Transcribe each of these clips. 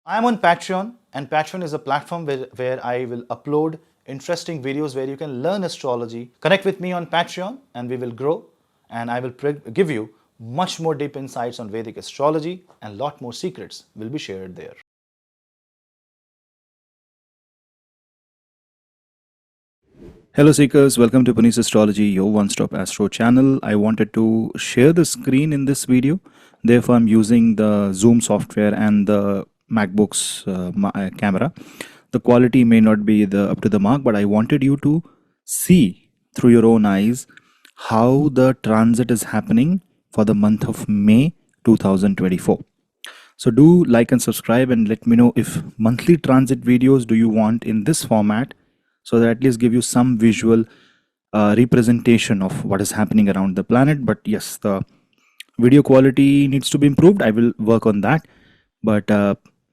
I am on Patreon, and Patreon is a platform where I will upload interesting videos where you can learn astrology. Connect with me on Patreon and we will grow, and I will give you much more deep insights on Vedic astrology, and lot more secrets will be shared there. Hello Seekers, welcome to Punneits Astrology, your one-stop astro channel. I wanted to share the screen in this video. Therefore, I'm using the Zoom software and the MacBook's camera. The quality may not be up to the mark, but I wanted you to see through your own eyes how the transit is happening for the month of May 2024. So do like and subscribe and let me know if monthly transit videos do you want in this format, so that at least give you some visual representation of what is happening around the planet. But yes, the video quality needs to be improved. I will work on that. But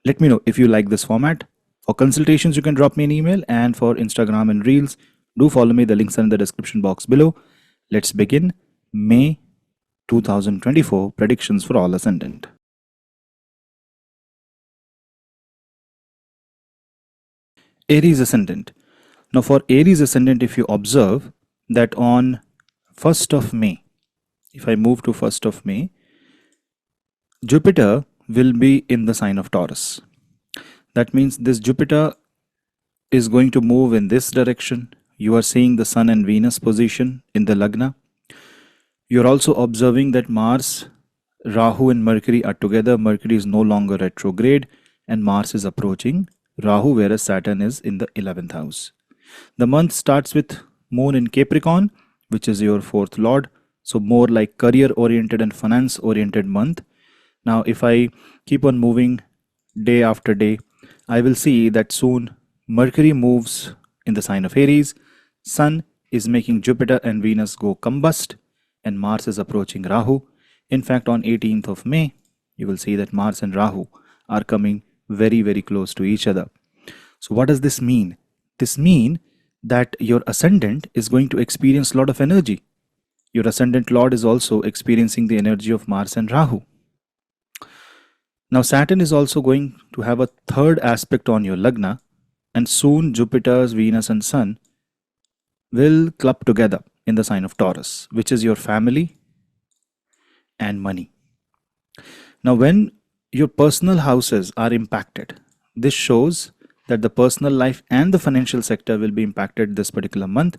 let me know if you like this format. For consultations, you can drop me an email, and for Instagram and Reels, do follow me. The links are in the description box below. Let's begin. May 2024 predictions for all ascendant. Aries ascendant. Now for Aries ascendant, if you observe that on 1st of May, if I move to 1st of May, Jupiter will be in the sign of Taurus. That means this Jupiter is going to move in this direction. You are seeing the Sun and Venus position in the Lagna. You're also observing that Mars, Rahu and Mercury are together. Mercury is no longer retrograde and Mars is approaching Rahu, whereas Saturn is in the 11th house. The month starts with Moon in Capricorn, which is your 4th lord. So more like career oriented and finance oriented month. Now if I keep on moving day after day, I will see that soon Mercury moves in the sign of Aries, Sun is making Jupiter and Venus go combust, and Mars is approaching Rahu. In fact, on 18th of May, you will see that Mars and Rahu are coming very, very close to each other. So what does this mean? This means that your ascendant is going to experience a lot of energy. Your ascendant lord is also experiencing the energy of Mars and Rahu. Now Saturn is also going to have a third aspect on your Lagna, and soon Jupiter, Venus and Sun will club together in the sign of Taurus, which is your family and money. Now when your personal houses are impacted, this shows that the personal life and the financial sector will be impacted this particular month.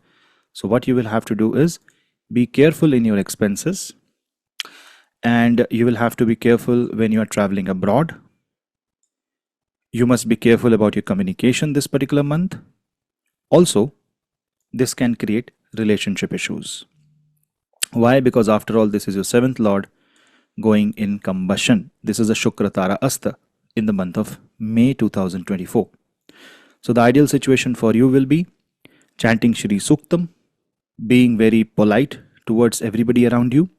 So what you will have to do is be careful in your expenses, and you will have to be careful when you are traveling abroad. You must be careful about your communication this particular month. Also, this can create relationship issues. Why? Because after all, this is your 7th lord going in combustion. This is a Shukra Tara Asta in the month of May 2024. So the ideal situation for you will be chanting Shri Suktam, being very polite towards everybody around you.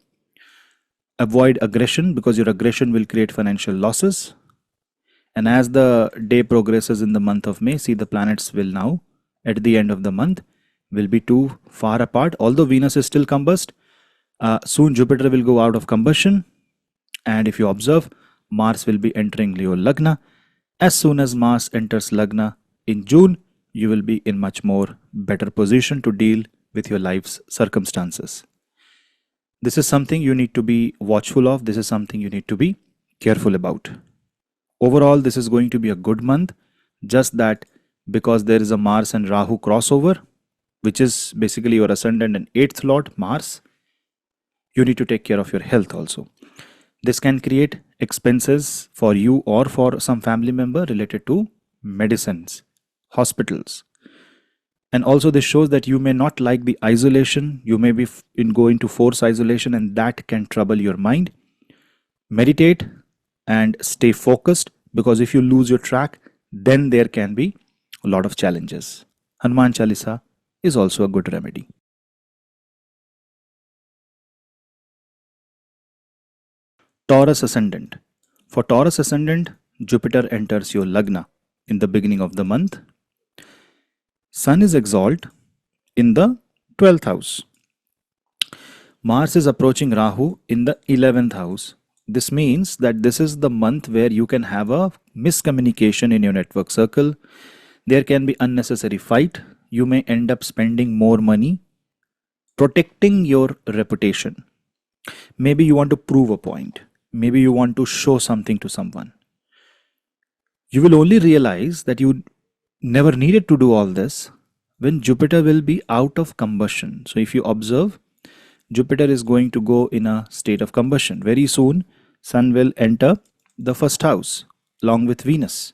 Avoid aggression, because your aggression will create financial losses. And as the day progresses in the month of May, see the planets will now, at the end of the month, will be too far apart. Although Venus is still combust, soon Jupiter will go out of combustion. And if you observe, Mars will be entering your Lagna. As soon as Mars enters Lagna in June, you will be in much more better position to deal with your life's circumstances. This is something you need to be watchful of. This is something you need to be careful about. Overall, this is going to be a good month, just that because there is a Mars and Rahu crossover, which is basically your ascendant and 8th lord Mars, you need to take care of your health also. This can create expenses for you or for some family member related to medicines, hospitals. And also this shows that you may not like the isolation. You may be going to force isolation, and that can trouble your mind. Meditate and stay focused, because if you lose your track, then there can be a lot of challenges. Hanuman Chalisa is also a good remedy. Taurus ascendant. For Taurus ascendant, Jupiter enters your Lagna in the beginning of the month. Sun is exalt in the 12th house. Mars is approaching Rahu in the 11th house. This means that this is the month where you can have a miscommunication in your network circle. There can be unnecessary fight. You may end up spending more money protecting your reputation. Maybe you want to prove a point. Maybe you want to show something to someone. You will only realize that you never needed to do all this when Jupiter will be out of combustion. So if you observe, Jupiter is going to go in a state of combustion. Very soon, Sun will enter the first house along with Venus.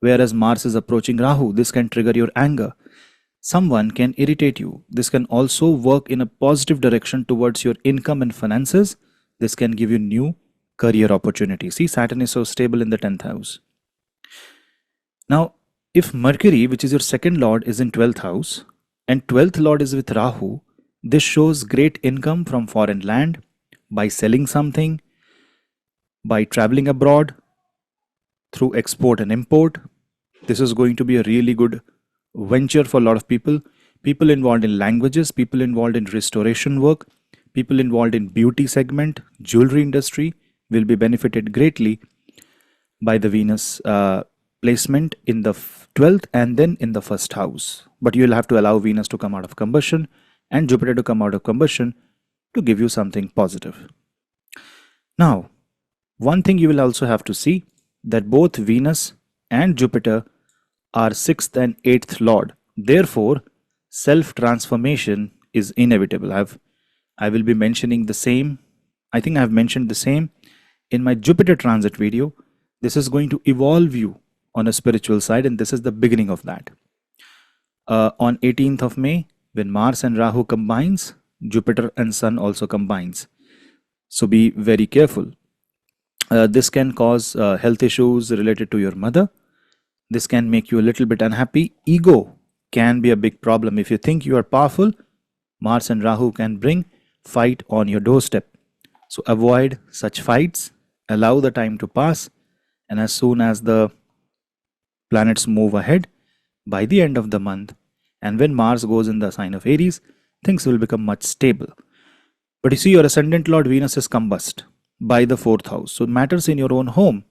Whereas Mars is approaching Rahu, this can trigger your anger. Someone can irritate you. This can also work in a positive direction towards your income and finances. This can give you new career opportunities. See, Saturn is so stable in the 10th house. Now, if Mercury, which is your second lord, is in 12th house and 12th lord is with Rahu, this shows great income from foreign land, by selling something, by traveling abroad, through export and import. This is going to be a really good venture for a lot of people. People involved in languages, people involved in restoration work, people involved in beauty segment, jewelry industry will be benefited greatly by the Venus placement in the 12th and then in the first house. But you will have to allow Venus to come out of combustion and Jupiter to come out of combustion to give you something positive. Now, one thing you will also have to see that both Venus and Jupiter are 6th and 8th lord. Therefore, self-transformation is inevitable. I will be mentioning the same. I think I have mentioned the same in my Jupiter transit video. This is going to evolve you on a spiritual side, and this is the beginning of that. On 18th of May, when Mars and Rahu combines, Jupiter and Sun also combines. So be very careful. This can cause health issues related to your mother. This can make you a little bit unhappy. Ego can be a big problem. If you think you are powerful, Mars and Rahu can bring fight on your doorstep. So avoid such fights, allow the time to pass, and as soon as the planets move ahead, by the end of the month, and when Mars goes in the sign of Aries, things will become much stable. But you see, your ascendant lord Venus is combust by the 4th house. So matters in your own home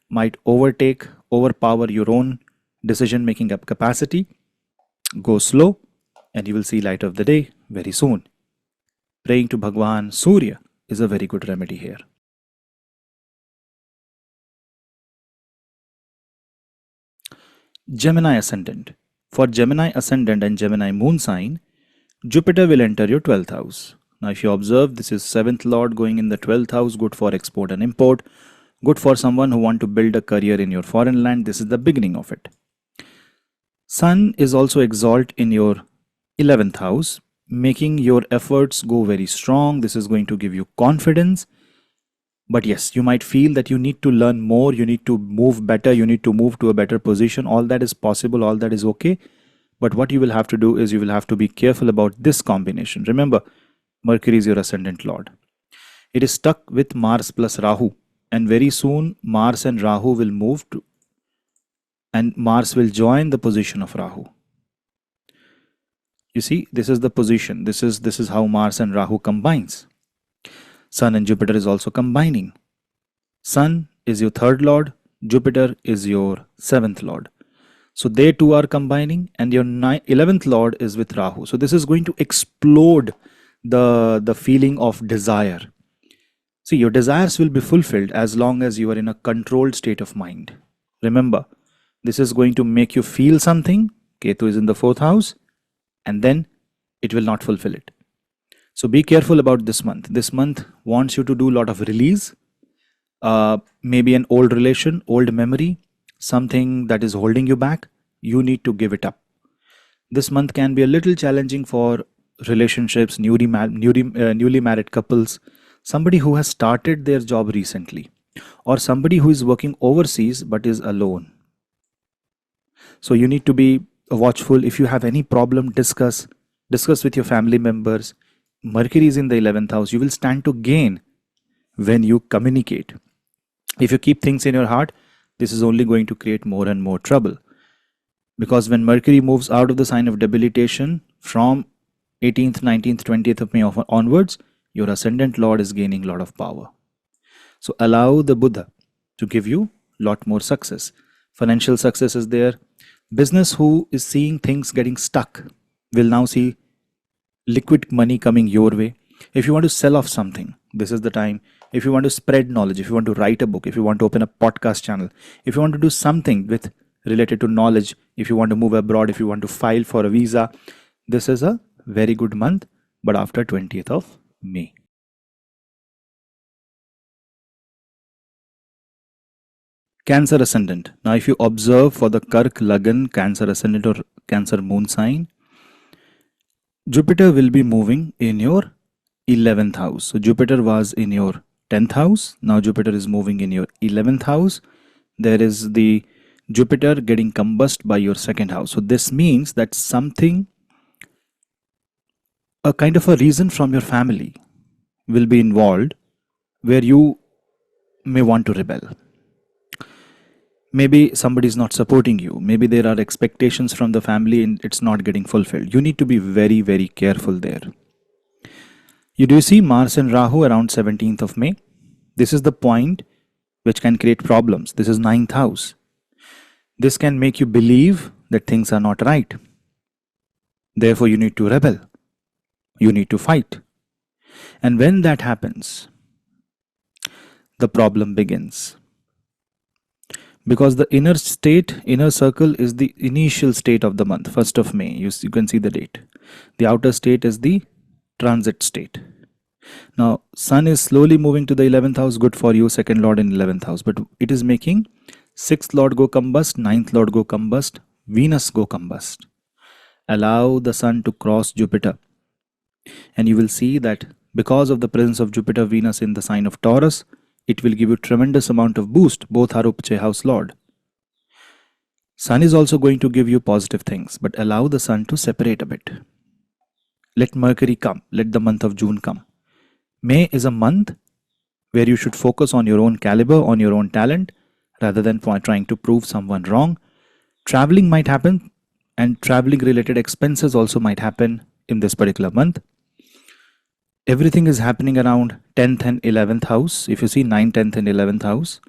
might overpower your own decision making capacity. Go slow and you will see light of the day very soon. Praying to Bhagwan Surya is a very good remedy here. Gemini ascendant. For Gemini ascendant and Gemini moon sign, Jupiter will enter your 12th house. Now if you observe, this is 7th lord going in the 12th house, good for export and import, good for someone who want to build a career in your foreign land. This is the beginning of it. Sun is also exalt in your 11th house, making your efforts go very strong. This is going to give you confidence. But yes, you might feel that you need to learn more, you need to move better, you need to move to a better position. All that is possible, all that is okay. But what you will have to do is you will have to be careful about this combination. Remember, Mercury is your ascendant lord. It is stuck with Mars plus Rahu. And very soon Mars and Rahu will move to, and Mars will join the position of Rahu. You see, this is the position. This is how Mars and Rahu combines. Sun and Jupiter is also combining. Sun is your 3rd lord, Jupiter is your 7th lord. So they two are combining, and your 11th lord is with Rahu. So this is going to explode the feeling of desire. See, your desires will be fulfilled as long as you are in a controlled state of mind. Remember, this is going to make you feel something. Ketu is in the 4th house, and then it will not fulfill it. So be careful about this month. This month wants you to do a lot of release. Maybe an old relation, old memory, something that is holding you back. You need to give it up. This month can be a little challenging for relationships, newly married couples, somebody who has started their job recently, or somebody who is working overseas but is alone. So you need to be watchful. If you have any problem, discuss with your family members. Mercury is in the 11th house. You will stand to gain when you communicate. If you keep things in your heart, this is only going to create more and more trouble. Because when Mercury moves out of the sign of debilitation from 18th, 19th, 20th of May onwards, your ascendant lord is gaining a lot of power. So allow the Buddha to give you lot more success. Financial success is there. Business who is seeing things getting stuck will now see liquid money coming your way. If you want to sell off something, this is the time. If you want to spread knowledge, if you want to write a book, if you want to open a podcast channel, if you want to do something with related to knowledge, if you want to move abroad, if you want to file for a visa, this is a very good month, but after 20th of May. Cancer ascendant. Now, if you observe for the Kark Lagan, Cancer ascendant or Cancer moon sign, Jupiter will be moving in your 11th house. So Jupiter was in your 10th house. Now Jupiter is moving in your 11th house. There is the Jupiter getting combust by your second house. So this means that something, a kind of a reason from your family will be involved where you may want to rebel. Maybe somebody is not supporting you. Maybe there are expectations from the family and it's not getting fulfilled. You need to be very, very careful there. You do see Mars and Rahu around 17th of May. This is the point which can create problems. This is 9th house. This can make you believe that things are not right. Therefore, you need to rebel. You need to fight. And when that happens, the problem begins. Because the inner state, inner circle is the initial state of the month, 1st of May. You can see the date. The outer state is the transit state. Now, Sun is slowly moving to the 11th house, good for you, second lord in 11th house. But it is making 6th lord go combust, 9th lord go combust, Venus go combust. Allow the Sun to cross Jupiter. And you will see that because of the presence of Jupiter, Venus in the sign of Taurus, it will give you tremendous amount of boost. Both are Upche house lord. Sun is also going to give you positive things, but allow the Sun to separate a bit. Let Mercury come. Let the month of June come. May is a month where you should focus on your own caliber, on your own talent, rather than trying to prove someone wrong. Traveling might happen, and traveling related expenses also might happen in this particular month. Everything is happening around 10th and 11th house. If you see 9th, 10th and 11th house,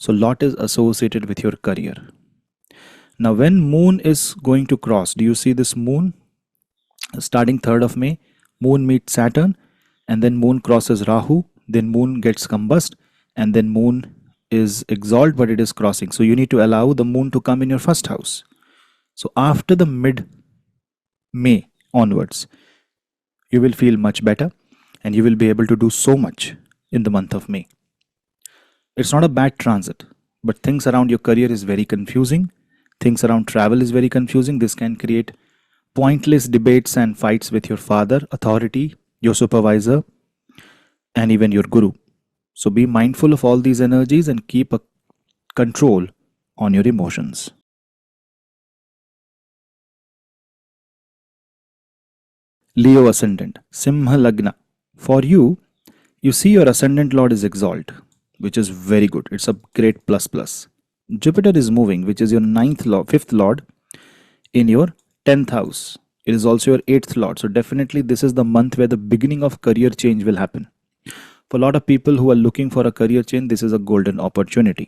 so lot is associated with your career. Now when moon is going to cross, do you see this moon? Starting 3rd of May, moon meets Saturn, and then moon crosses Rahu, then moon gets combust, and then moon is exalted, but it is crossing. So you need to allow the moon to come in your first house. So after the mid-May onwards, you will feel much better and you will be able to do so much in the month of May. It's not a bad transit, but things around your career is very confusing. Things around travel is very confusing. This can create pointless debates and fights with your father, authority, your supervisor, and even your guru. So be mindful of all these energies and keep a control on your emotions. Leo ascendant, Simha Lagna. For you, you see your ascendant lord is exalted, which is very good. It's a great plus plus. Jupiter is moving, which is your 5th lord, in your 10th house. It is also your 8th lord. So definitely this is the month where the beginning of career change will happen. For a lot of people who are looking for a career change, this is a golden opportunity.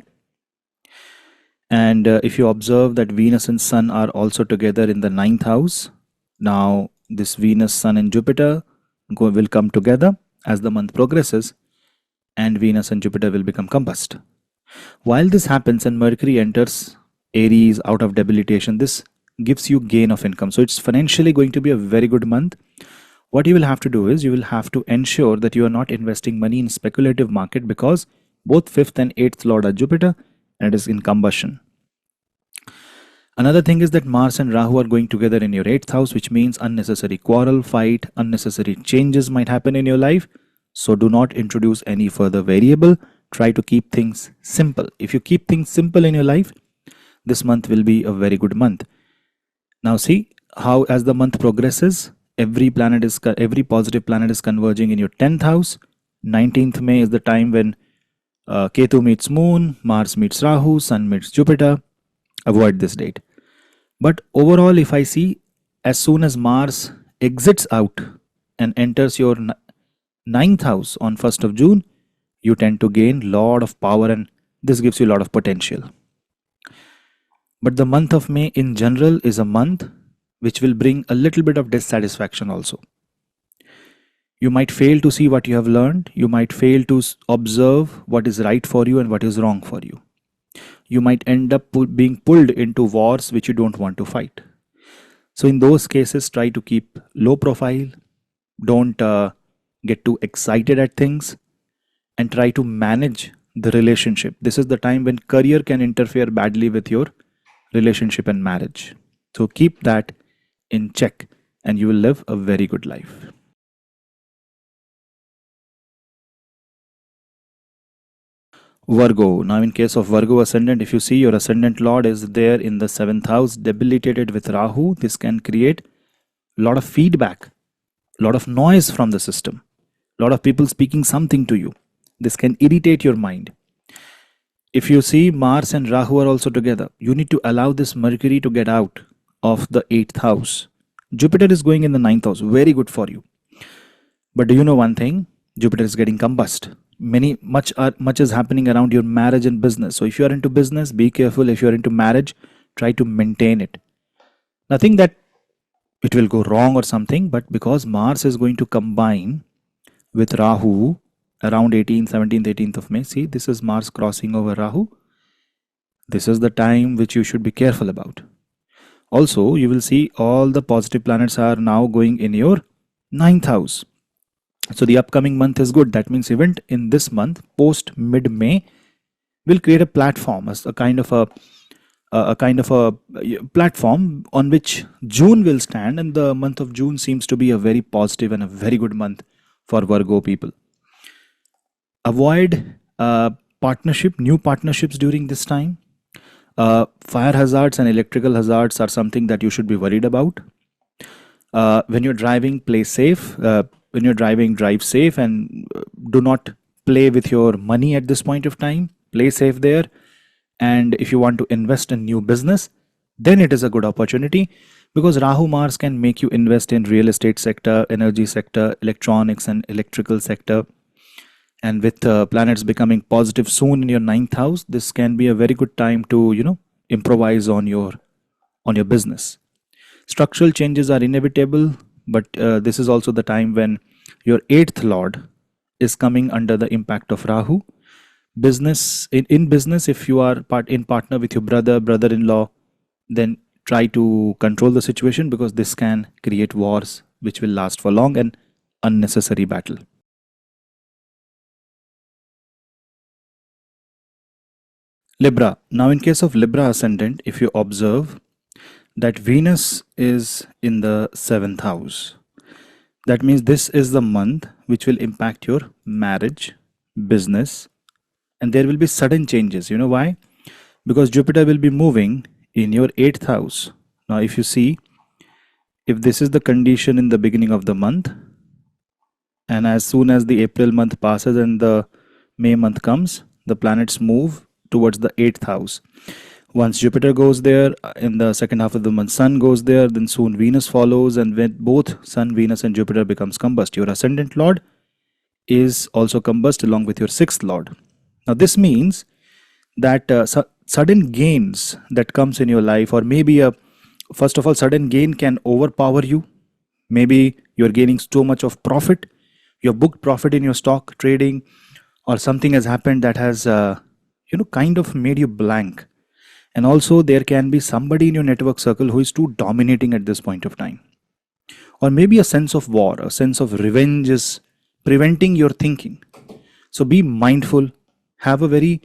And if you observe that Venus and Sun are also together in the 9th house, now this Venus, Sun and Jupiter will come together as the month progresses, and Venus and Jupiter will become combust. While this happens and Mercury enters Aries out of debilitation, this gives you gain of income. So it's financially going to be a very good month. What you will have to do is you will have to ensure that you are not investing money in speculative market, because both 5th and 8th lord are Jupiter and it is in combustion. Another thing is that Mars and Rahu are going together in your 8th house, which means unnecessary quarrel, fight, unnecessary changes might happen in your life. So do not introduce any further variable. Try to keep things simple. If you keep things simple in your life, this month will be a very good month. Now see how as the month progresses, every positive planet is converging in your 10th house. 19th May is the time when Ketu meets Moon, Mars meets Rahu, Sun meets Jupiter. Avoid this date. But overall, if I see, as soon as Mars exits out and enters your 9th house on 1st of June, you tend to gain a lot of power, and this gives you a lot of potential. But the month of May in general is a month which will bring a little bit of dissatisfaction also. You might fail to see what you have learned. You might fail to observe what is right for you and what is wrong for you. You might end up being pulled into wars which you don't want to fight. So in those cases, try to keep low profile. Don't get too excited at things, and try to manage the relationship. This is the time when career can interfere badly with your relationship and marriage. So keep that in check and you will live a very good life. Virgo. Now, in case of Virgo ascendant, if you see your ascendant lord is there in the 7th house, debilitated with Rahu, this can create a lot of feedback, a lot of noise from the system, a lot of people speaking something to you. This can irritate your mind. If you see Mars and Rahu are also together, you need to allow this Mercury to get out of the 8th house. Jupiter is going in the 9th house, very good for you. But do you know one thing? Jupiter is getting combust. Much is happening around your marriage and business. So if you are into business, be careful. If you are into marriage, try to maintain it. Nothing that it will go wrong or something, but because Mars is going to combine with Rahu around 18th, 17th, 18th of May. See, this is Mars crossing over Rahu. This is the time which you should be careful about. Also, you will see all the positive planets are now going in your 9th house. So the upcoming month is good. That means event in this month, post mid-May, will create a platform, as a kind of a platform on which June will stand, and the month of June seems to be a very positive and a very good month for Virgo people. Avoid new partnerships during this time. Fire hazards and electrical hazards are something that you should be worried about. When you're driving, play safe. When you're driving, drive safe, and do not play with your money at this point of time. Play safe there. And if you want to invest in new business, then it is a good opportunity, because Rahu Mars can make you invest in real estate sector, energy sector, electronics and electrical sector. And with planets becoming positive soon in your 9th house, this can be a very good time to improvise on your business. Structural changes are inevitable, but this is also the time when your 8th lord is coming under the impact of Rahu. Business in business, if you are in partner with your brother-in-law, then try to control the situation, because this can create wars which will last for long and unnecessary battle. Libra. Now, in case of Libra ascendant, if you observe that Venus is in the 7th house, that means this is the month which will impact your marriage, business, and there will be sudden changes. You know why? Because Jupiter will be moving in your 8th house. Now, if you see, if this is the condition in the beginning of the month, and as soon as the April month passes and the May month comes, the planets move towards the 8th house. Once Jupiter goes there, in the second half of the month, Sun goes there, then soon Venus follows, and when both Sun, Venus and Jupiter becomes combust, your ascendant lord is also combust along with your 6th lord. Now this means that sudden gains that comes in your life, or maybe first of all, sudden gain can overpower you. Maybe you're gaining so much of profit, you've booked profit in your stock trading, or something has happened that has kind of made you blank. And also there can be somebody in your network circle who is too dominating at this point of time. Or maybe a sense of war, a sense of revenge is preventing your thinking. So be mindful, have a very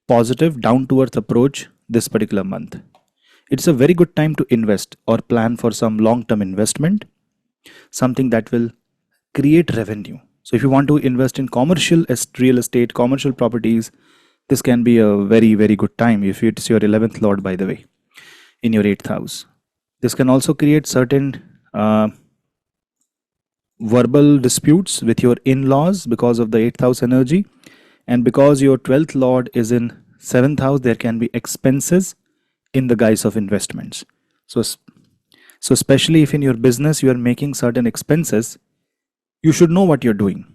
positive, down-to-earth approach this particular month. It's a very good time to invest or plan for some long-term investment, something that will create revenue. So if you want to invest in commercial real estate, commercial properties, this can be a very, very good time if it's your 11th lord, by the way, in your 8th house. This can also create certain verbal disputes with your in-laws because of the 8th house energy. And because your 12th lord is in 7th house, there can be expenses in the guise of investments. So especially if in your business you are making certain expenses, you should know what you're doing.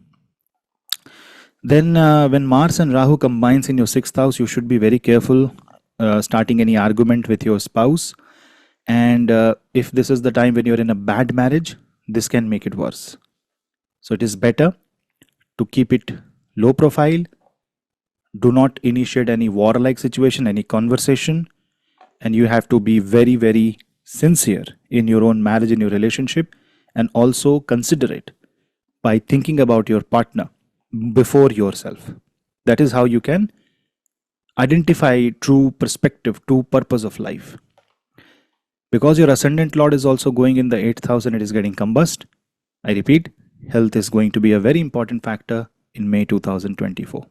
Then when Mars and Rahu combines in your 6th house, you should be very careful starting any argument with your spouse. And if this is the time when you're in a bad marriage, this can make it worse. So it is better to keep it low profile. Do not initiate any warlike situation, any conversation. And you have to be very, very sincere in your own marriage, in your relationship, and also considerate by thinking about your partner before yourself. That is how you can identify true perspective, true purpose of life. Because your ascendant lord is also going in the 8th house and it is getting combust, I repeat, health is going to be a very important factor in May 2024.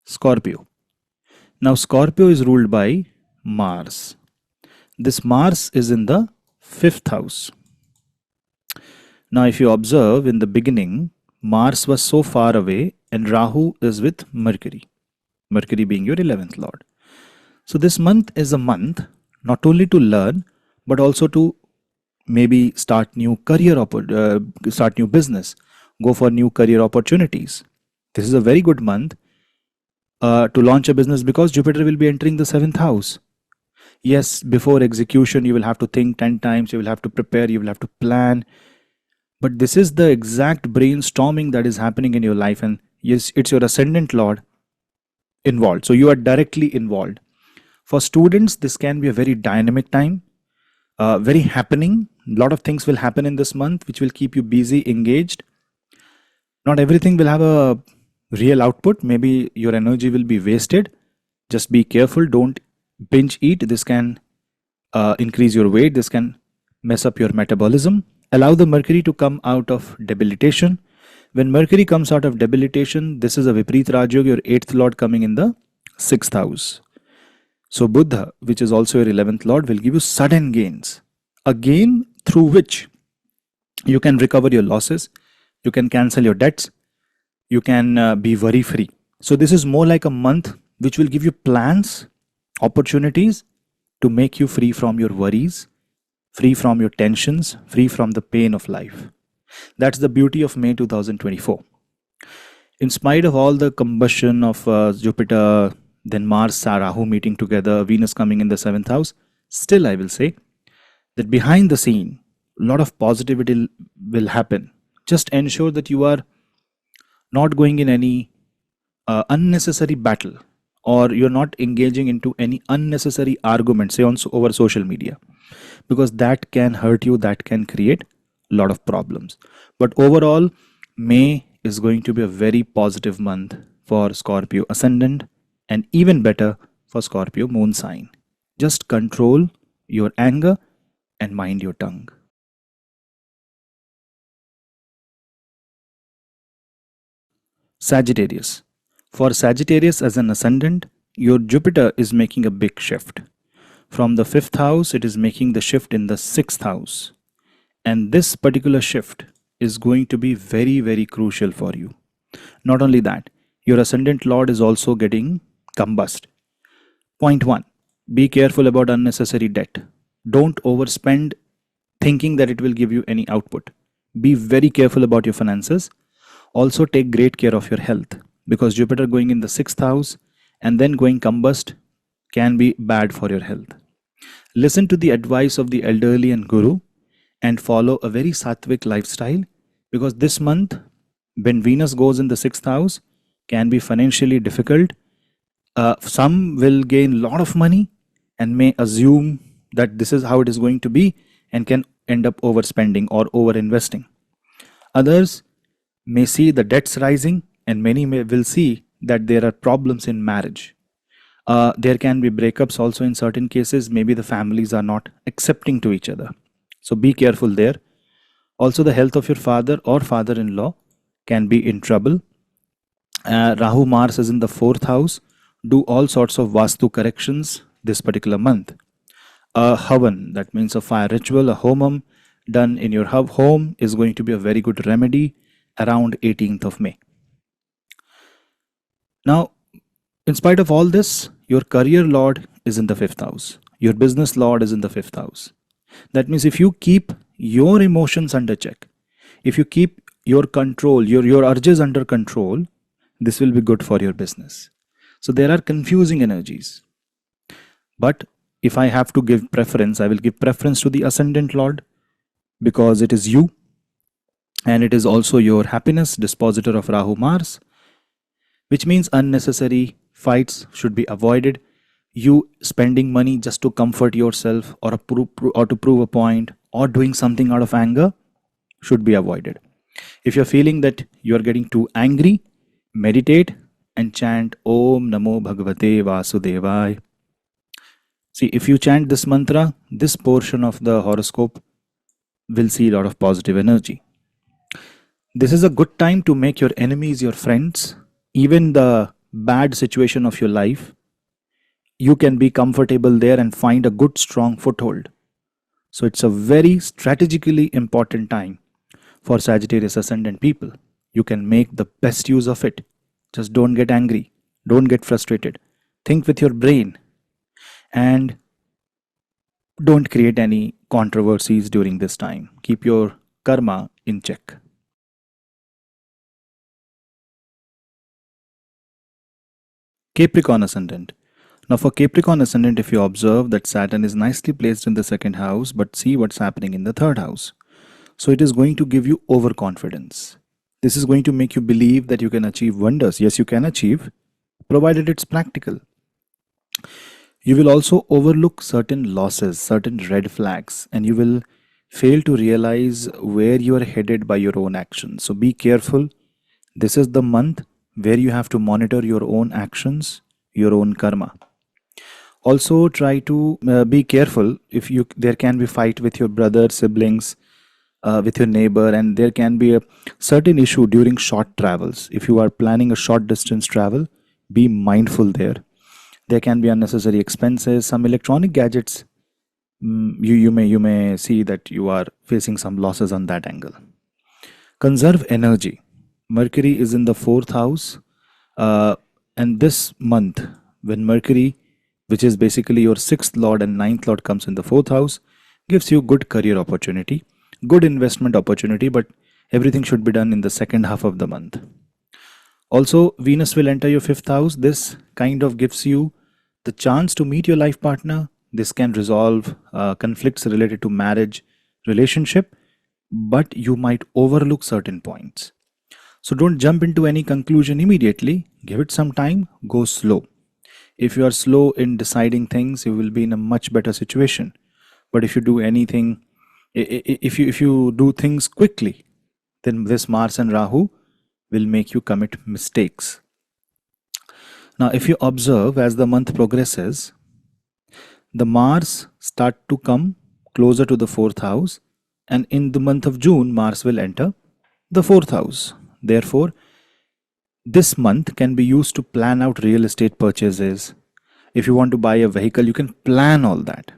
Scorpio. Now Scorpio is ruled by Mars. This Mars is in the 5th house. Now if you observe, in the beginning, Mars was so far away and Rahu is with Mercury. Mercury being your 11th lord. So this month is a month not only to learn but also to maybe start new start new business, go for new career opportunities. This is a very good month to launch a business because Jupiter will be entering the 7th house. Yes, before execution you will have to think 10 times, you will have to prepare, you will have to plan. But this is the exact brainstorming that is happening in your life, and yes, it's your ascendant lord involved. So you are directly involved. For students, this can be a very dynamic time, very happening. A lot of things will happen in this month which will keep you busy, engaged. Not everything will have a real output. Maybe your energy will be wasted. Just be careful. Don't binge eat. This can increase your weight. This can mess up your metabolism. Allow the Mercury to come out of debilitation. When Mercury comes out of debilitation, this is a Vipreet Rajyog, your 8th lord coming in the 6th house. So Buddha, which is also your 11th lord, will give you sudden gains. A gain through which you can recover your losses, you can cancel your debts, you can be worry free. So this is more like a month which will give you plans, opportunities to make you free from your worries, free from your tensions, free from the pain of life. That's the beauty of May 2024. In spite of all the combustion of Jupiter, then Mars, Rahu meeting together, Venus coming in the 7th house, still I will say that behind the scene, a lot of positivity will happen. Just ensure that you are not going in any unnecessary battle, or you're not engaging into any unnecessary argument, say over social media, because that can hurt you, that can create a lot of problems. But overall, May is going to be a very positive month for Scorpio ascendant, and even better for Scorpio moon sign. Just control your anger and mind your tongue. Sagittarius. For Sagittarius as an ascendant, your Jupiter is making a big shift. From the 5th house, it is making the shift in the 6th house. And this particular shift is going to be very, very crucial for you. Not only that, your ascendant lord is also getting combust. Point 1. Be careful about unnecessary debt. Don't overspend thinking that it will give you any output. Be very careful about your finances. Also take great care of your health, because Jupiter going in the 6th house and then going combust can be bad for your health. Listen to the advice of the elderly and guru and follow a very sattvic lifestyle, because this month when Venus goes in the 6th house can be financially difficult. Some will gain a lot of money and may assume that this is how it is going to be and can end up overspending or over investing. Others may see the debts rising, and many will see that there are problems in marriage. There can be breakups also in certain cases. Maybe the families are not accepting to each other. So be careful there. Also, the health of your father or father-in-law can be in trouble. Rahu Mars is in the 4th house. Do all sorts of Vastu corrections this particular month. A Havan, that means a fire ritual, a Homam done in your home is going to be a very good remedy around 18th of May. Now, in spite of all this, your career lord is in the 5th house. Your business lord is in the 5th house. That means if you keep your emotions under check, if you keep your control, your urges under control, this will be good for your business. So there are confusing energies. But if I have to give preference, I will give preference to the Ascendant Lord because it is you and it is also your happiness, dispositor of Rahu Mars, which means unnecessary fights should be avoided. You spending money just to comfort yourself or to prove a point or doing something out of anger should be avoided. If you're feeling that you are getting too angry, meditate and chant Om Namo Bhagavate Vasudevaya. See, if you chant this mantra, this portion of the horoscope will see a lot of positive energy. This is a good time to make your enemies your friends. Even the bad situation of your life, you can be comfortable there and find a good strong foothold. So it's a very strategically important time for Sagittarius Ascendant people. You can make the best use of it. Just don't get angry. Don't get frustrated. Think with your brain. And don't create any controversies during this time. Keep your karma in check. Capricorn Ascendant. Now for Capricorn Ascendant, if you observe that Saturn is nicely placed in the second house, but see what's happening in the third house. So it is going to give you overconfidence. This is going to make you believe that you can achieve wonders. Yes, you can achieve, provided it's practical. You will also overlook certain losses, certain red flags, and you will fail to realize where you are headed by your own actions. So be careful. This is the month where you have to monitor your own actions, your own karma. Also try to be careful if there can be fight with your brother, siblings, with your neighbor, and there can be a certain issue during short travels. If you are planning a short distance travel, be mindful there. There can be unnecessary expenses, some electronic gadgets. You may see that you are facing some losses on that angle. Conserve energy. Mercury is in the fourth house, and this month when Mercury, which is basically your sixth lord and ninth lord, comes in the fourth house, gives you good career opportunity, good investment opportunity, but everything should be done in the second half of the month. Also, Venus will enter your fifth house. This kind of gives you the chance to meet your life partner. This can resolve conflicts related to marriage, relationship, but you might overlook certain points. So don't jump into any conclusion immediately. Give it some time, go slow. If you are slow in deciding things, you will be in a much better situation. But if you do anything, if you do things quickly, then this Mars and Rahu will make you commit mistakes. Now, if you observe as the month progresses, the Mars start to come closer to the fourth house, and in the month of June, Mars will enter the fourth house. Therefore, this month can be used to plan out real estate purchases. If you want to buy a vehicle, you can plan all that.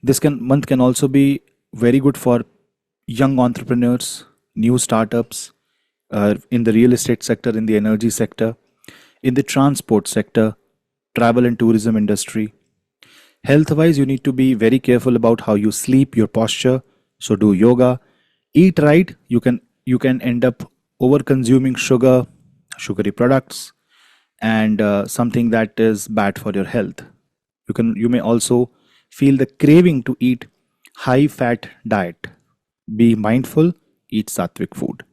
This month can also be very good for young entrepreneurs, new startups, in the real estate sector, in the energy sector, in the transport sector, travel and tourism industry. Health-wise, you need to be very careful about how you sleep, your posture. So do yoga, eat right. You can end up over-consuming sugar, sugary products, and something that is bad for your health. You may also feel the craving to eat high-fat diet. Be mindful, eat sattvic food.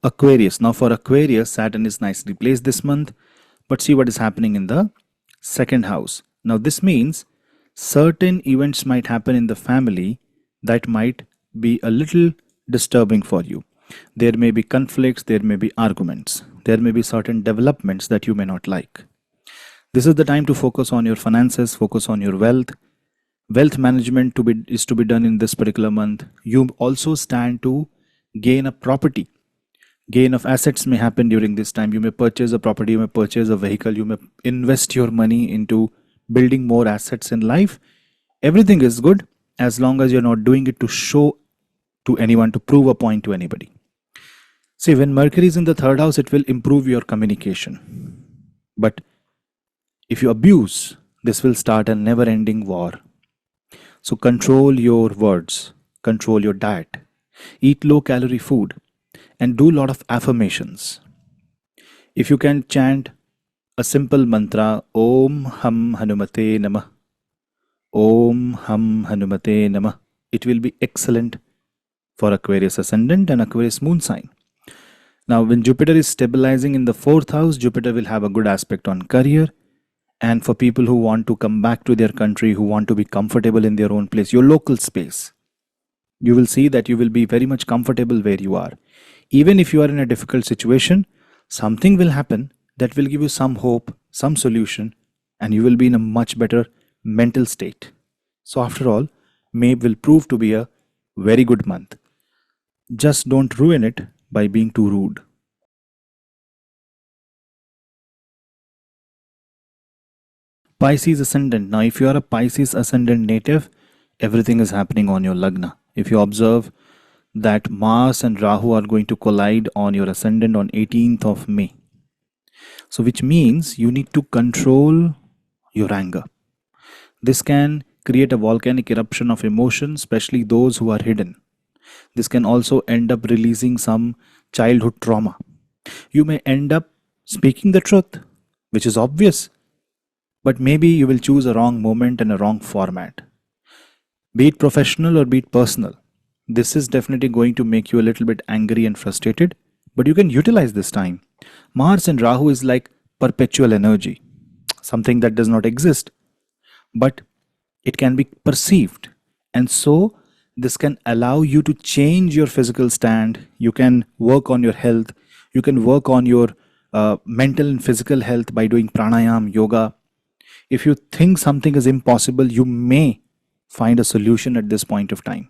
Aquarius. Now for Aquarius, Saturn is nicely placed this month, but see what is happening in the second house. Now this means certain events might happen in the family that might be a little disturbing for you. There may be conflicts, there may be arguments, there may be certain developments that you may not like. This is the time to focus on your finances, focus on your wealth. Wealth management is to be done in this particular month. You also stand to gain a property. Gain of assets may happen during this time. You may purchase a property, you may purchase a vehicle, you may invest your money into building more assets in life. Everything is good as long as you're not doing it to show to anyone, to prove a point to anybody. See, when Mercury is in the third house, it will improve your communication. But if you abuse this will start a never-ending war. So control your words, control your diet, eat low-calorie food, and do a lot of affirmations. If you can chant a simple mantra, Om Ham Hanumate Namah, Om Ham Hanumate Namah, it will be excellent for Aquarius Ascendant and Aquarius Moon sign. Now, when Jupiter is stabilizing in the 4th house, Jupiter will have a good aspect on career. And for people who want to come back to their country, who want to be comfortable in their own place, your local space, you will see that you will be very much comfortable where you are. Even if you are in a difficult situation, something will happen that will give you some hope, some solution, and you will be in a much better mental state. So after all, May will prove to be a very good month. Just don't ruin it by being too rude. Pisces Ascendant. Now, if you are a Pisces Ascendant native, everything is happening on your Lagna. If you observe that Mars and Rahu are going to collide on your Ascendant on 18th of May. So, which means you need to control your anger. This can create a volcanic eruption of emotions, especially those who are hidden. This can also end up releasing some childhood trauma. You may end up speaking the truth, which is obvious, but maybe you will choose a wrong moment and a wrong format. Be it professional or be it personal, this is definitely going to make you a little bit angry and frustrated, but you can utilize this time. Mars and Rahu is like perpetual energy, something that does not exist, but it can be perceived. And so this can allow you to change your physical stand. You can work on your health. You can work on your mental and physical health by doing pranayam, yoga. If you think something is impossible, you may find a solution at this point of time.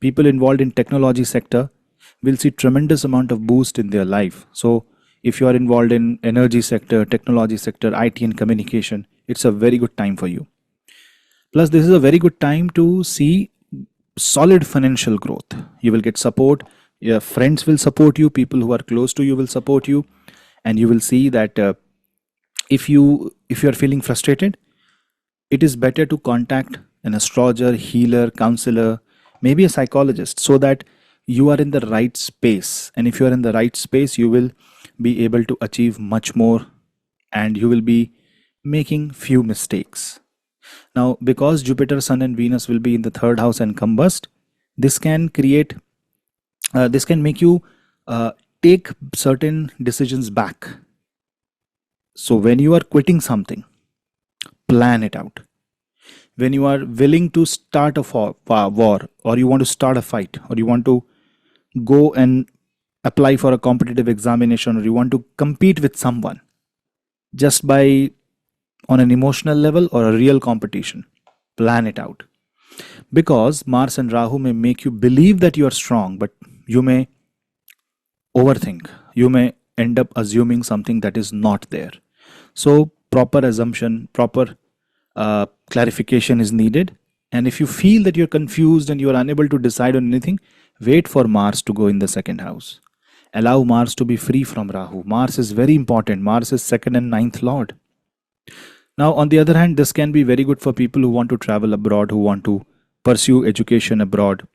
People involved in technology sector will see tremendous amount of boost in their life. So if you are involved in energy sector, technology sector, IT and communication, it's a very good time for you. Plus, this is a very good time to see solid financial growth. You will get support. Your friends will support you. People who are close to you will support you. And you will see that if you are feeling frustrated, it is better to contact an astrologer, healer, counselor, maybe a psychologist, so that you are in the right space. And if you are in the right space, you will be able to achieve much more and you will be making few mistakes. Now, because Jupiter, Sun and Venus will be in the 3rd house and combust, this can create, this can make you take certain decisions back. So when you are quitting something, plan it out. When you are willing to start a war, or you want to start a fight, or you want to go and apply for a competitive examination, or you want to compete with someone, just by on an emotional level or a real competition, plan it out. Because Mars and Rahu may make you believe that you are strong, but you may overthink. You may end up assuming something that is not there. So proper assumption, proper clarification is needed. And if you feel that you're confused and you're unable to decide on anything, wait for Mars to go in the 2nd house. Allow Mars to be free from Rahu. Mars is very important. Mars is 2nd and 9th lord. Now, on the other hand, this can be very good for people who want to travel abroad, who want to pursue education abroad,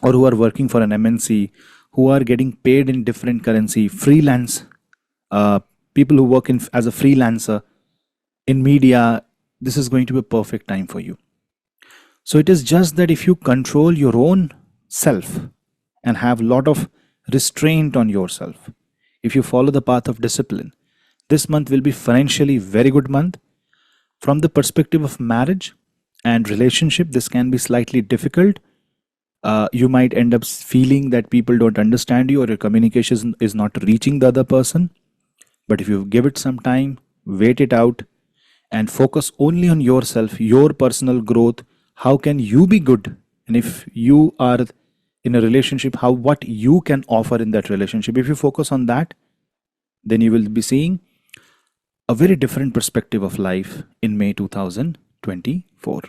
or who are working for an MNC, who are getting paid in different currency, freelance, people who work as a freelancer in media. This is going to be a perfect time for you. So it is just that if you control your own self and have a lot of restraint on yourself, if you follow the path of discipline, this month will be financially very good month. From the perspective of marriage and relationship, this can be slightly difficult. You might end up feeling that people don't understand you or your communication is not reaching the other person. But if you give it some time, wait it out and focus only on yourself, your personal growth, how can you be good? And if you are in a relationship, what you can offer in that relationship. If you focus on that, then you will be seeing a very different perspective of life in May 2024.